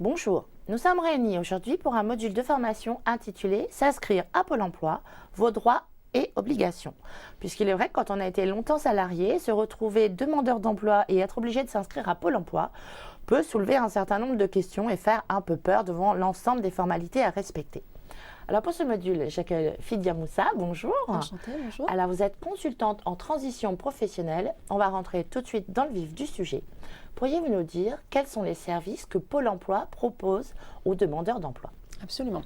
Bonjour, nous sommes réunis aujourd'hui pour un module de formation intitulé « S'inscrire à Pôle emploi, vos droits et obligations ». Puisqu'il est vrai que quand on a été longtemps salarié, se retrouver demandeur d'emploi et être obligé de s'inscrire à Pôle emploi peut soulever un certain nombre de questions et faire un peu peur devant l'ensemble des formalités à respecter. Alors pour ce module, j'accueille Fidia Moussa, bonjour. Enchantée, bonjour. Alors vous êtes consultante en transition professionnelle. On va rentrer tout de suite dans le vif du sujet. Pourriez-vous nous dire quels sont les services que Pôle emploi propose aux demandeurs d'emploi? Absolument.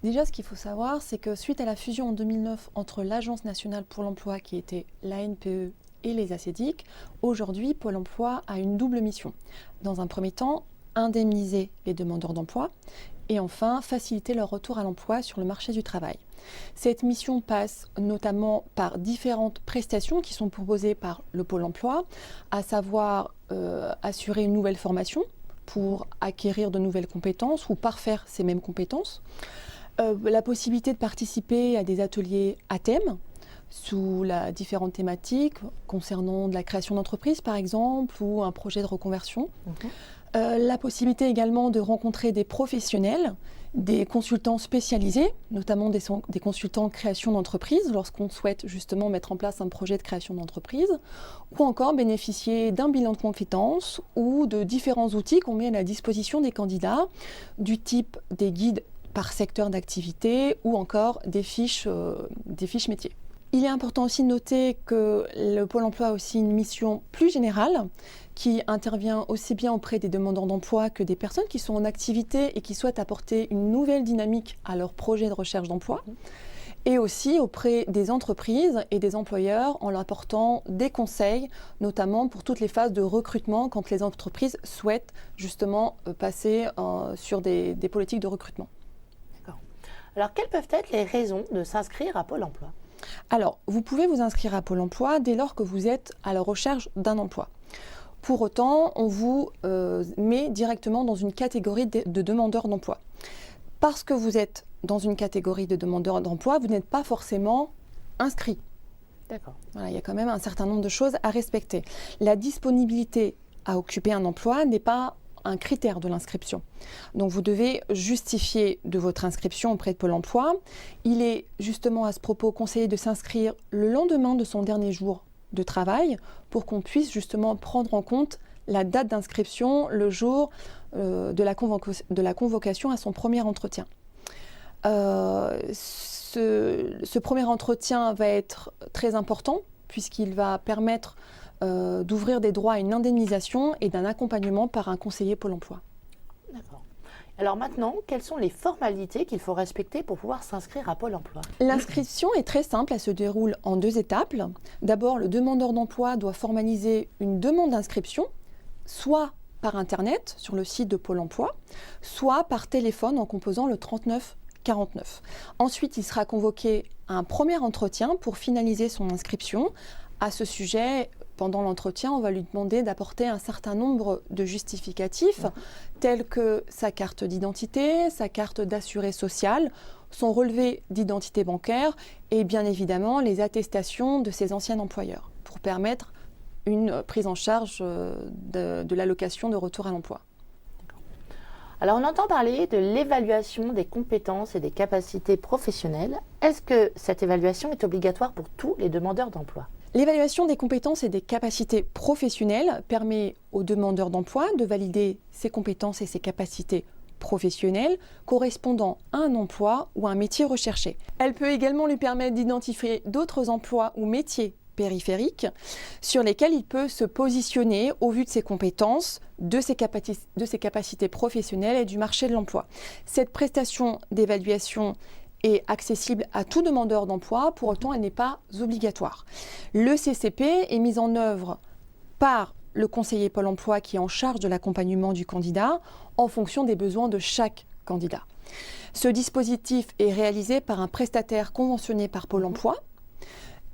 Déjà, ce qu'il faut savoir, c'est que suite à la fusion en 2009 entre l'Agence nationale pour l'emploi, qui était l'ANPE, et les ACEDIC, aujourd'hui, Pôle emploi a une double mission. Dans un premier temps, indemniser les demandeurs d'emploi et enfin faciliter leur retour à l'emploi sur le marché du travail. Cette mission passe notamment par différentes prestations qui sont proposées par le Pôle emploi, à savoir assurer une nouvelle formation pour acquérir de nouvelles compétences ou parfaire ces mêmes compétences, la possibilité de participer à des ateliers à thème sous différentes thématiques concernant de la création d'entreprise par exemple ou un projet de reconversion. La possibilité également de rencontrer des professionnels, des consultants spécialisés, notamment des consultants en création d'entreprise lorsqu'on souhaite justement mettre en place un projet de création d'entreprise, ou encore bénéficier d'un bilan de compétences ou de différents outils qu'on met à la disposition des candidats, du type des guides par secteur d'activité ou encore des fiches métiers. Il est important aussi de noter que le Pôle emploi a aussi une mission plus générale qui intervient aussi bien auprès des demandeurs d'emploi que des personnes qui sont en activité et qui souhaitent apporter une nouvelle dynamique à leur projet de recherche d'emploi, et aussi auprès des entreprises et des employeurs en leur apportant des conseils, notamment pour toutes les phases de recrutement quand les entreprises souhaitent justement passer sur des politiques de recrutement. D'accord. Alors, quelles peuvent être les raisons de s'inscrire à Pôle emploi ? Alors, vous pouvez vous inscrire à Pôle emploi dès lors que vous êtes à la recherche d'un emploi. Pour autant, on vous met directement dans une catégorie de demandeurs d'emploi. Parce que vous êtes dans une catégorie de demandeurs d'emploi, vous n'êtes pas forcément inscrit. D'accord. Voilà, il y a quand même un certain nombre de choses à respecter. La disponibilité à occuper un emploi n'est pas un critère de l'inscription. Donc vous devez justifier de votre inscription auprès de Pôle emploi. Il est justement à ce propos conseillé de s'inscrire le lendemain de son dernier jour de travail pour qu'on puisse justement prendre en compte la date d'inscription, le jour de la convocation à son premier entretien. Ce premier entretien va être très important puisqu'il va permettre d'ouvrir des droits à une indemnisation et d'un accompagnement par un conseiller Pôle emploi. D'accord. Alors maintenant, quelles sont les formalités qu'il faut respecter pour pouvoir s'inscrire à Pôle emploi? L'inscription est très simple, elle se déroule en 2 étapes. D'abord, le demandeur d'emploi doit formaliser une demande d'inscription, soit par Internet sur le site de Pôle emploi, soit par téléphone en composant le 39 49. Ensuite, il sera convoqué à un premier entretien pour finaliser son inscription. À ce sujet, pendant l'entretien, on va lui demander d'apporter un certain nombre de justificatifs, tels que sa carte d'identité, sa carte d'assuré social, son relevé d'identité bancaire et bien évidemment les attestations de ses anciens employeurs pour permettre une prise en charge de l'allocation de retour à l'emploi. Alors on entend parler de l'évaluation des compétences et des capacités professionnelles. Est-ce que cette évaluation est obligatoire pour tous les demandeurs d'emploi ? L'évaluation des compétences et des capacités professionnelles permet aux demandeurs d'emploi de valider ses compétences et ses capacités professionnelles correspondant à un emploi ou à un métier recherché. Elle peut également lui permettre d'identifier d'autres emplois ou métiers périphériques sur lesquels il peut se positionner au vu de ses compétences, de ses capacités professionnelles et du marché de l'emploi. Cette prestation d'évaluation est accessible à tout demandeur d'emploi, pour autant elle n'est pas obligatoire. Le CCP est mis en œuvre par le conseiller Pôle emploi qui est en charge de l'accompagnement du candidat en fonction des besoins de chaque candidat. Ce dispositif est réalisé par un prestataire conventionné par Pôle emploi.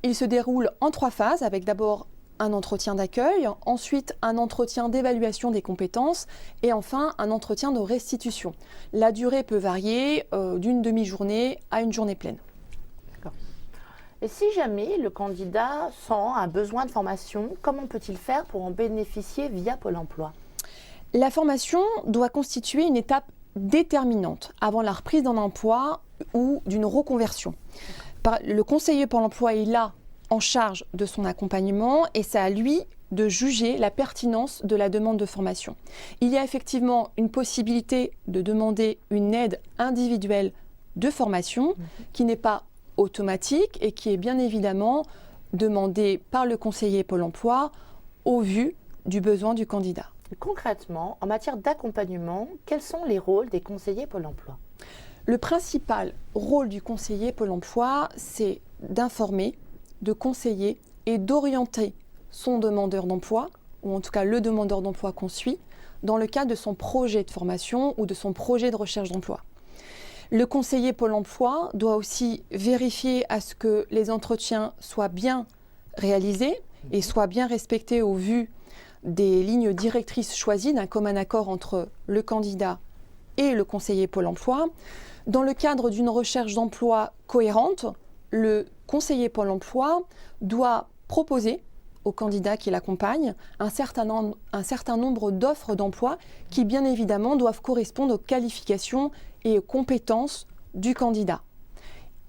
Il se déroule en 3 phases, avec d'abord un entretien d'accueil, ensuite un entretien d'évaluation des compétences et enfin un entretien de restitution. La durée peut varier d'une demi-journée à une journée pleine. D'accord. Et si jamais le candidat sent un besoin de formation, comment peut-il faire pour en bénéficier via Pôle emploi ? La formation doit constituer une étape déterminante avant la reprise d'un emploi ou d'une reconversion. Le conseiller Pôle emploi est là en charge de son accompagnement et c'est à lui de juger la pertinence de la demande de formation. Il y a effectivement une possibilité de demander une aide individuelle de formation qui n'est pas automatique et qui est bien évidemment demandée par le conseiller Pôle emploi au vu du besoin du candidat. Concrètement, en matière d'accompagnement, quels sont les rôles des conseillers Pôle emploi ? Le principal rôle du conseiller Pôle emploi, c'est d'informer, de conseiller et d'orienter son demandeur d'emploi, ou en tout cas le demandeur d'emploi qu'on suit, dans le cadre de son projet de formation ou de son projet de recherche d'emploi. Le conseiller Pôle emploi doit aussi vérifier à ce que les entretiens soient bien réalisés et soient bien respectés au vu des lignes directrices choisies d'un commun accord entre le candidat et le conseiller Pôle emploi. Dans le cadre d'une recherche d'emploi cohérente, le conseiller Pôle emploi doit proposer au candidat qui l'accompagne un certain nombre d'offres d'emploi qui, bien évidemment, doivent correspondre aux qualifications et aux compétences du candidat.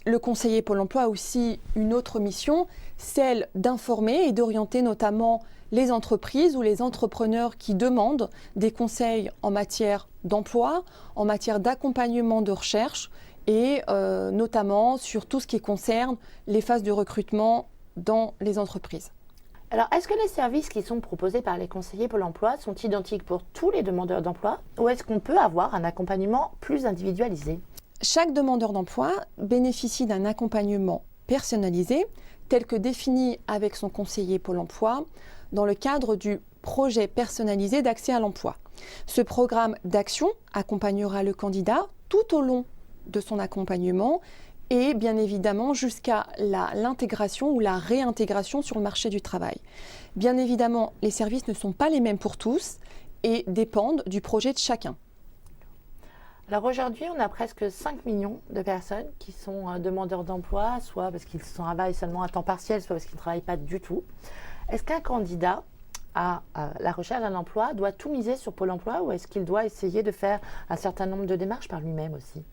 Le conseiller Pôle emploi a aussi une autre mission, celle d'informer et d'orienter notamment les entreprises ou les entrepreneurs qui demandent des conseils en matière d'emploi, en matière d'accompagnement de recherche et notamment sur tout ce qui concerne les phases de recrutement dans les entreprises. Alors, est-ce que les services qui sont proposés par les conseillers Pôle emploi sont identiques pour tous les demandeurs d'emploi ou est-ce qu'on peut avoir un accompagnement plus individualisé ? Chaque demandeur d'emploi bénéficie d'un accompagnement personnalisé tel que défini avec son conseiller Pôle emploi dans le cadre du projet personnalisé d'accès à l'emploi. Ce programme d'action accompagnera le candidat tout au long de son accompagnement et bien évidemment jusqu'à l'intégration ou la réintégration sur le marché du travail. Bien évidemment, les services ne sont pas les mêmes pour tous et dépendent du projet de chacun. Alors aujourd'hui, on a presque 5 millions de personnes qui sont demandeurs d'emploi, soit parce qu'ils travaillent seulement à temps partiel, soit parce qu'ils ne travaillent pas du tout. Est-ce qu'un candidat à la recherche d'un emploi doit tout miser sur Pôle emploi ou est-ce qu'il doit essayer de faire un certain nombre de démarches par lui-même aussi ?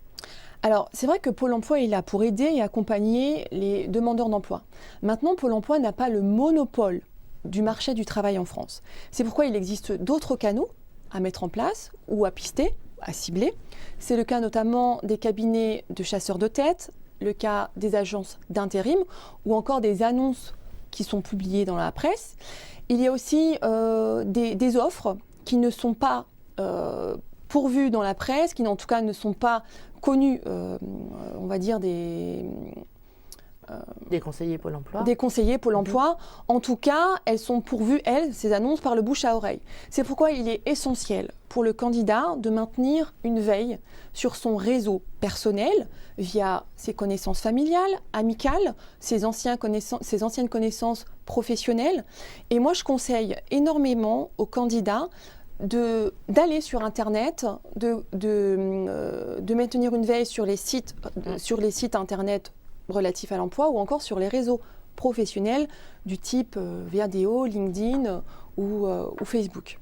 Alors, c'est vrai que Pôle emploi est là pour aider et accompagner les demandeurs d'emploi. Maintenant, Pôle emploi n'a pas le monopole du marché du travail en France. C'est pourquoi il existe d'autres canaux à mettre en place ou à pister, à cibler. C'est le cas notamment des cabinets de chasseurs de tête, le cas des agences d'intérim ou encore des annonces qui sont publiées dans la presse. Il y a aussi des offres qui ne sont pas pourvues dans la presse, qui en tout cas ne sont pas connues, on va dire des conseillers Pôle emploi. Des conseillers Pôle emploi. En tout cas, elles sont pourvues, ces annonces, par le bouche à oreille. C'est pourquoi il est essentiel pour le candidat de maintenir une veille sur son réseau personnel via ses connaissances familiales, amicales, ses anciennes connaissances professionnelles. Et moi, je conseille énormément aux candidats d'aller sur Internet, de maintenir une veille sur les sites Internet relatifs à l'emploi ou encore sur les réseaux professionnels du type Viadeo, LinkedIn ou Facebook.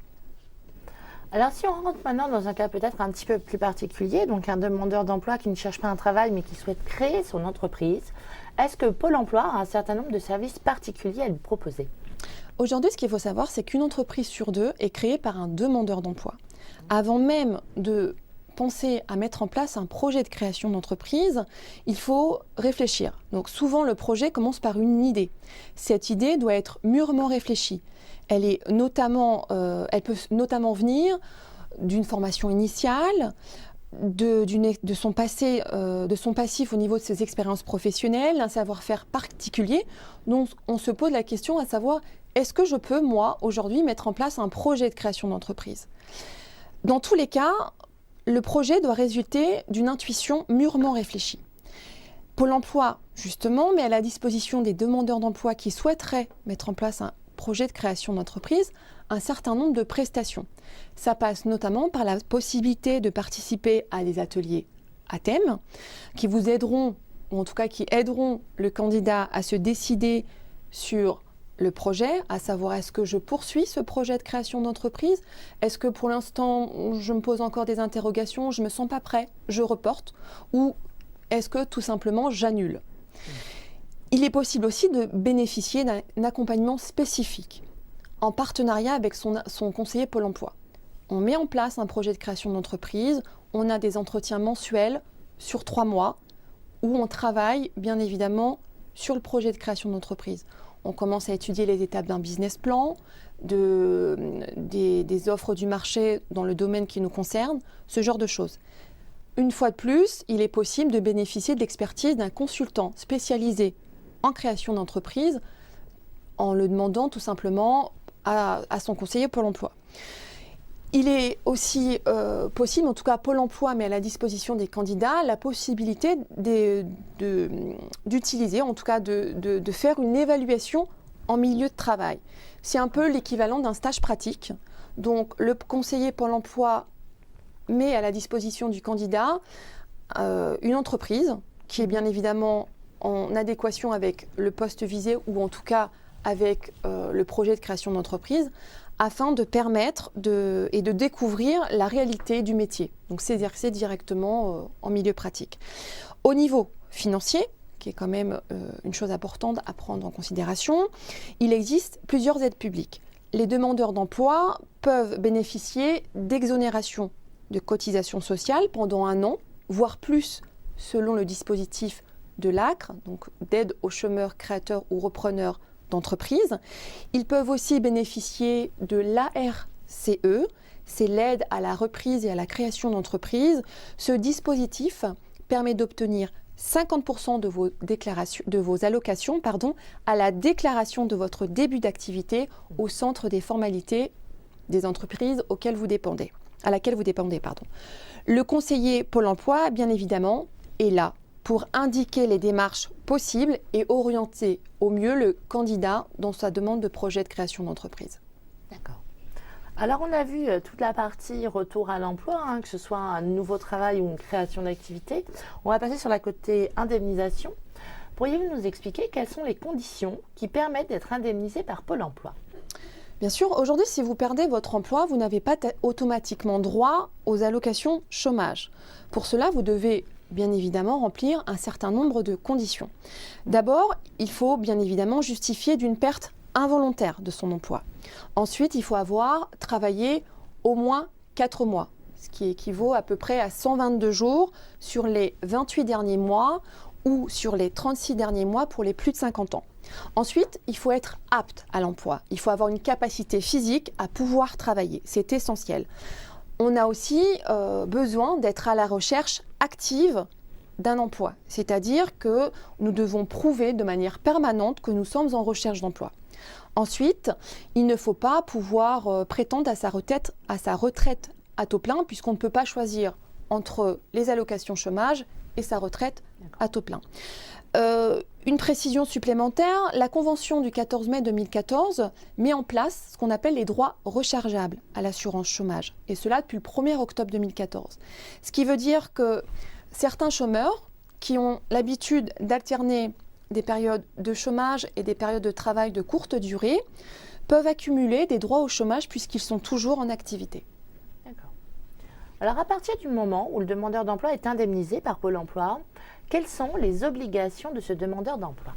Alors si on rentre maintenant dans un cas peut-être un petit peu plus particulier, donc un demandeur d'emploi qui ne cherche pas un travail mais qui souhaite créer son entreprise, est-ce que Pôle emploi a un certain nombre de services particuliers à lui proposer ? Aujourd'hui, ce qu'il faut savoir, c'est qu'une entreprise sur deux est créée par un demandeur d'emploi. Avant même de penser à mettre en place un projet de création d'entreprise, il faut réfléchir. Donc souvent, le projet commence par une idée. Cette idée doit être mûrement réfléchie. Elle peut notamment venir d'une formation initiale, de son passif au niveau de ses expériences professionnelles, un savoir-faire particulier. Donc on se pose la question à savoir, est-ce que je peux, moi, aujourd'hui, mettre en place un projet de création d'entreprise ? Dans tous les cas, le projet doit résulter d'une intuition mûrement réfléchie. Pôle emploi, justement, met à la disposition des demandeurs d'emploi qui souhaiteraient mettre en place un projet de création d'entreprise un certain nombre de prestations. Ça passe notamment par la possibilité de participer à des ateliers à thème qui vous aideront, ou en tout cas qui aideront le candidat à se décider sur le projet, à savoir est-ce que je poursuis ce projet de création d'entreprise? Est-ce que pour l'instant, je me pose encore des interrogations, je ne me sens pas prêt, je reporte? Ou est-ce que tout simplement j'annule? Il est possible aussi de bénéficier d'un accompagnement spécifique en partenariat avec son conseiller Pôle emploi. On met en place un projet de création d'entreprise, on a des entretiens mensuels sur 3 mois où on travaille bien évidemment sur le projet de création d'entreprise. On commence à étudier les étapes d'un business plan, des offres du marché dans le domaine qui nous concerne, ce genre de choses. Une fois de plus, il est possible de bénéficier de l'expertise d'un consultant spécialisé en création d'entreprise en le demandant tout simplement à son conseiller Pôle emploi. Il est aussi possible, en tout cas Pôle emploi met à la disposition des candidats la possibilité d'utiliser, en tout cas de faire une évaluation en milieu de travail. C'est un peu l'équivalent d'un stage pratique. Donc le conseiller Pôle emploi met à la disposition du candidat une entreprise qui est bien évidemment en adéquation avec le poste visé ou en tout cas avec le projet de création d'entreprise, afin de permettre et de découvrir la réalité du métier. Donc c'est exercé directement en milieu pratique. Au niveau financier, qui est quand même une chose importante à prendre en considération, il existe plusieurs aides publiques. Les demandeurs d'emploi peuvent bénéficier d'exonérations de cotisations sociales pendant 1 an, voire plus selon le dispositif de l'ACRE, donc d'aide aux chômeurs, créateurs ou repreneurs d'entreprise. Ils peuvent aussi bénéficier de l'ARCE, c'est l'aide à la reprise et à la création d'entreprise. Ce dispositif permet d'obtenir 50% de vos allocations à la déclaration de votre début d'activité au centre des formalités des entreprises à laquelle vous dépendez. Le conseiller Pôle emploi, bien évidemment, est là pour indiquer les démarches possibles et orienter au mieux le candidat dans sa demande de projet de création d'entreprise. D'accord. Alors on a vu toute la partie retour à l'emploi, que ce soit un nouveau travail ou une création d'activité. On va passer sur la côté indemnisation. Pourriez-vous nous expliquer quelles sont les conditions qui permettent d'être indemnisé par Pôle emploi ? Bien sûr, aujourd'hui, si vous perdez votre emploi, vous n'avez pas automatiquement droit aux allocations chômage. Pour cela, vous devez bien évidemment remplir un certain nombre de conditions. D'abord, il faut bien évidemment justifier d'une perte involontaire de son emploi. Ensuite, il faut avoir travaillé au moins 4 mois, ce qui équivaut à peu près à 122 jours sur les 28 derniers mois ou sur les 36 derniers mois pour les plus de 50 ans. Ensuite, il faut être apte à l'emploi. Il faut avoir une capacité physique à pouvoir travailler. C'est essentiel. On a aussi besoin d'être à la recherche active d'un emploi. C'est-à-dire que nous devons prouver de manière permanente que nous sommes en recherche d'emploi. Ensuite, il ne faut pas pouvoir prétendre à sa retraite à taux plein, puisqu'on ne peut pas choisir entre les allocations chômage et sa retraite à taux plein. Une précision supplémentaire, la Convention du 14 mai 2014 met en place ce qu'on appelle les droits rechargeables à l'assurance chômage, et cela depuis le 1er octobre 2014. Ce qui veut dire que certains chômeurs qui ont l'habitude d'alterner des périodes de chômage et des périodes de travail de courte durée peuvent accumuler des droits au chômage puisqu'ils sont toujours en activité. D'accord. Alors à partir du moment où le demandeur d'emploi est indemnisé par Pôle emploi, quelles sont les obligations de ce demandeur d'emploi ?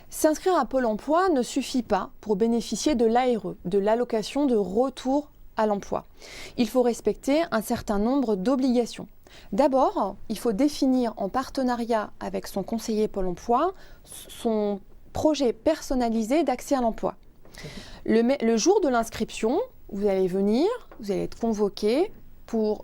S'inscrire à Pôle emploi ne suffit pas pour bénéficier de l'ARE, de l'allocation de retour à l'emploi. Il faut respecter un certain nombre d'obligations. D'abord, il faut définir en partenariat avec son conseiller Pôle emploi son projet personnalisé d'accès à l'emploi. Le jour de l'inscription, vous allez venir, vous allez être convoqué pour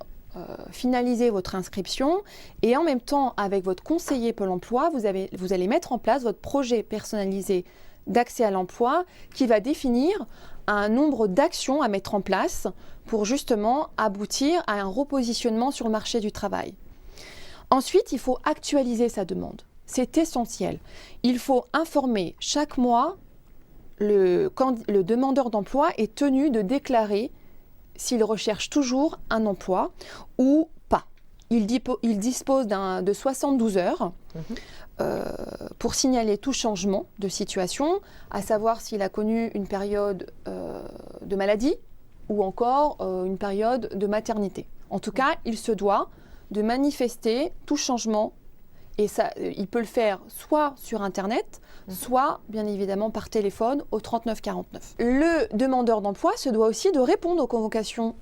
finaliser votre inscription et en même temps, avec votre conseiller Pôle emploi, vous allez mettre en place votre projet personnalisé d'accès à l'emploi qui va définir un nombre d'actions à mettre en place pour justement aboutir à un repositionnement sur le marché du travail. Ensuite, il faut actualiser sa demande. C'est essentiel. Il faut informer chaque mois le demandeur d'emploi est tenu de déclarer s'il recherche toujours un emploi ou pas. il dispose de 72 heures pour signaler tout changement de situation, à savoir s'il a connu une période de maladie ou encore une période de maternité. En tout cas, il se doit de manifester tout changement. Et ça, il peut le faire soit sur Internet, soit bien évidemment par téléphone au 3949. Le demandeur d'emploi se doit aussi de répondre aux convocations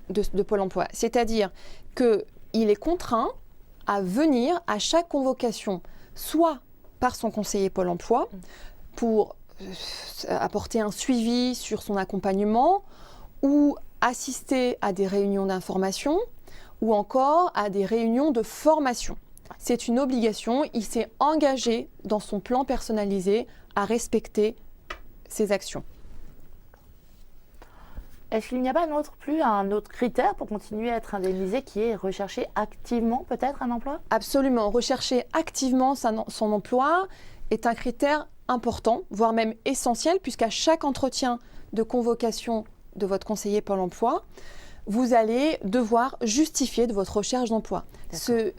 de Pôle emploi. C'est-à-dire qu'il est contraint à venir à chaque convocation, soit par son conseiller Pôle emploi, pour apporter un suivi sur son accompagnement, ou assister à des réunions d'information, ou encore à des réunions de formation. C'est une obligation, il s'est engagé dans son plan personnalisé à respecter ses actions. Est-ce qu'il n'y a pas un autre critère pour continuer à être indemnisé qui est rechercher activement peut-être un emploi? Absolument, rechercher activement son emploi est un critère important, voire même essentiel, puisqu'à chaque entretien de convocation de votre conseiller Pôle emploi, vous allez devoir justifier de votre recherche d'emploi. Cette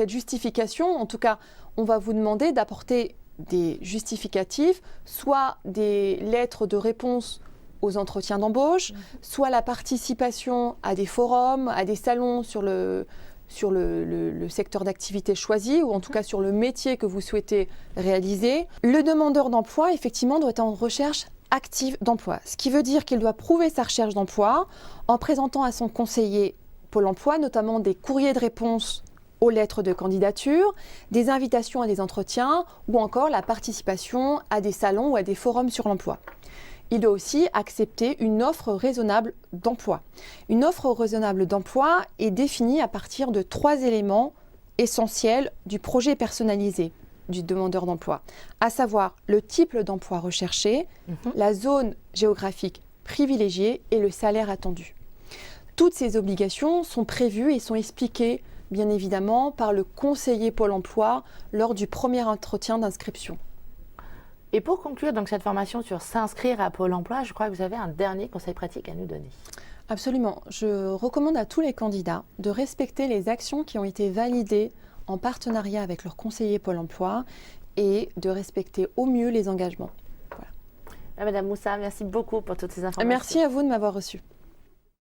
justification, en tout cas, on va vous demander d'apporter des justificatifs, soit des lettres de réponse aux entretiens d'embauche, soit la participation à des forums, à des salons sur le secteur d'activité choisi, ou en tout cas sur le métier que vous souhaitez réaliser. Le demandeur d'emploi, effectivement, doit être en recherche active d'emploi, ce qui veut dire qu'il doit prouver sa recherche d'emploi en présentant à son conseiller Pôle emploi, notamment des courriers de réponse aux lettres de candidature, des invitations à des entretiens ou encore la participation à des salons ou à des forums sur l'emploi. Il doit aussi accepter une offre raisonnable d'emploi. Une offre raisonnable d'emploi est définie à partir de 3 éléments essentiels du projet personnalisé du demandeur d'emploi, à savoir le type d'emploi recherché, la zone géographique privilégiée et le salaire attendu. Toutes ces obligations sont prévues et sont expliquées, bien évidemment, par le conseiller Pôle emploi lors du premier entretien d'inscription. Et pour conclure donc cette formation sur s'inscrire à Pôle emploi, je crois que vous avez un dernier conseil pratique à nous donner. Absolument. Je recommande à tous les candidats de respecter les actions qui ont été validées en partenariat avec leur conseiller Pôle emploi et de respecter au mieux les engagements. Voilà. Madame Moussa, merci beaucoup pour toutes ces informations. Merci à vous de m'avoir reçue.